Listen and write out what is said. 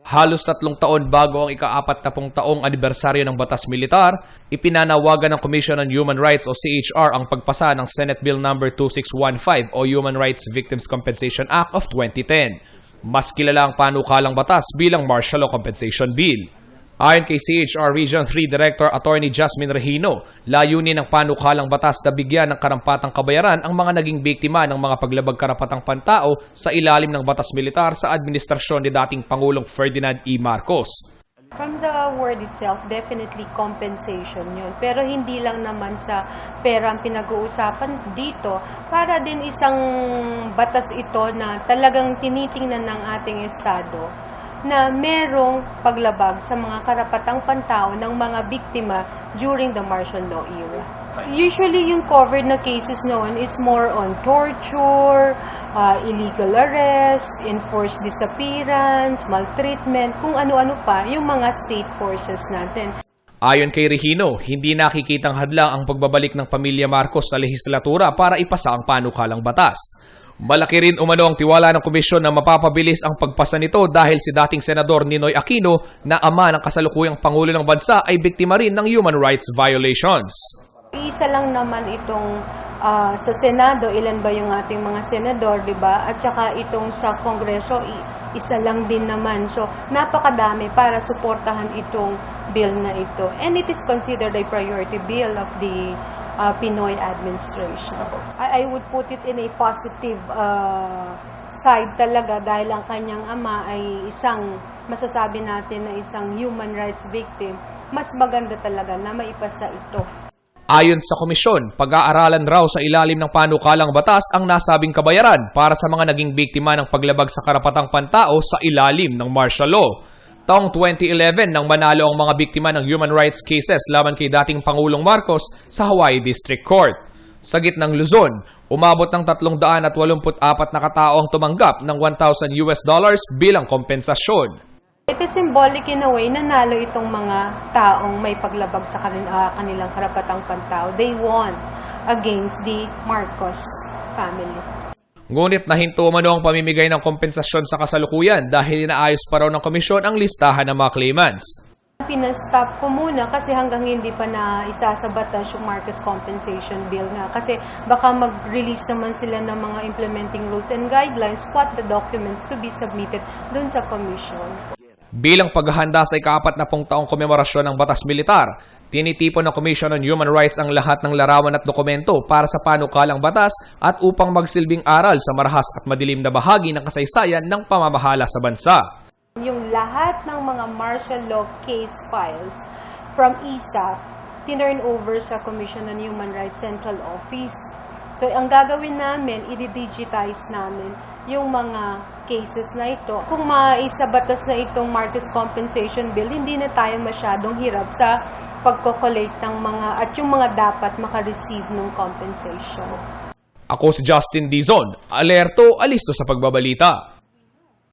Halos 3 taon bago ang ika-40 taong anibersaryo ng Batas Militar, ipinanawagan ng Commission on Human Rights o CHR ang pagpasa ng Senate Bill No. 2615 o Human Rights Victims Compensation Act of 2010. Mas kilala ang panukalang batas bilang Martial Law Compensation Bill. Ayon kay CHR Region 3 Director Attorney Jasmine Regino, layunin ng panukalang batas na bigyan ng karampatang kabayaran ang mga naging biktima ng mga paglabag karapatang pantao sa ilalim ng batas militar sa administrasyon ni dating Pangulong Ferdinand E. Marcos. From the word itself, definitely compensation yun. Pero hindi lang naman sa pera ang pinag-uusapan dito. Para din isang batas ito na talagang tinitingnan ng ating Estado na merong paglabag sa mga karapatang pantao ng mga biktima during the martial law era. Usually, yung covered na cases noon is more on torture, illegal arrest, enforced disappearance, maltreatment, kung ano-ano pa, yung mga state forces natin. Ayon kay Regino, hindi nakikitang hadlang ang pagbabalik ng pamilya Marcos sa lehislatura para ipasa ang panukalang batas. Malaki rin umano ang tiwala ng komisyon na mapapabilis ang pagpasa nito dahil si dating Senador Ninoy Aquino na ama ng kasalukuyang Pangulo ng Bansa ay biktima rin ng human rights violations. Isa lang naman itong sa Senado, ilan ba yung ating mga senador, di ba? At saka itong sa Kongreso, isa lang din naman. So, napakadami para suportahan itong bill na ito. And it is considered a priority bill of the Pinoy administration. I would put it in a positive side talaga dahil ang kanyang ama ay isang, masasabi natin na isang human rights victim. Mas maganda talaga na maipasa ito. Ayon sa komisyon, pag-aaralan raw sa ilalim ng panukalang batas ang nasabing kabayaran para sa mga naging biktima ng paglabag sa karapatang pantao sa ilalim ng martial law. Taong 2011 nang manalo ang mga biktima ng human rights cases laban kay dating Pangulong Marcos sa Hawaii District Court. Sa gitnang Luzon, umabot ng 384 na katao ang tumanggap ng $1,000 bilang kompensasyon. It is symbolic in a way na nalo itong mga taong may paglabag sa kanilang karapatang pantao. They won against the Marcos family. Ngunit nahinto umano ang pamimigay ng kompensasyon sa kasalukuyan dahil inaayos pa raw ng komisyon ang listahan ng mga claimants. Pinastop ko muna kasi hanggang hindi pa na isasabatas yung Marcos Compensation Bill nga. Kasi baka mag-release naman sila ng mga implementing rules and guidelines, what the documents to be submitted dun sa commission. Bilang paghahanda sa ika-40 taong komemorasyon ng Batas Militar, tinitipon ng Commission on Human Rights ang lahat ng larawan at dokumento para sa panukalang batas at upang magsilbing aral sa marahas at madilim na bahagi ng kasaysayan ng pamamahala sa bansa. Yung lahat ng mga martial law case files from ISAF, tinurn over sa Commission on Human Rights Central Office. So, ang gagawin namin, i-digitize namin yung mga cases na ito. Kung maisabatas na itong Marcos Compensation Bill, hindi na tayo masyadong hirap sa pagko-collate ng mga at yung mga dapat makareceive ng compensation. Ako si Justin Dizon, alerto, alisto sa pagbabalita.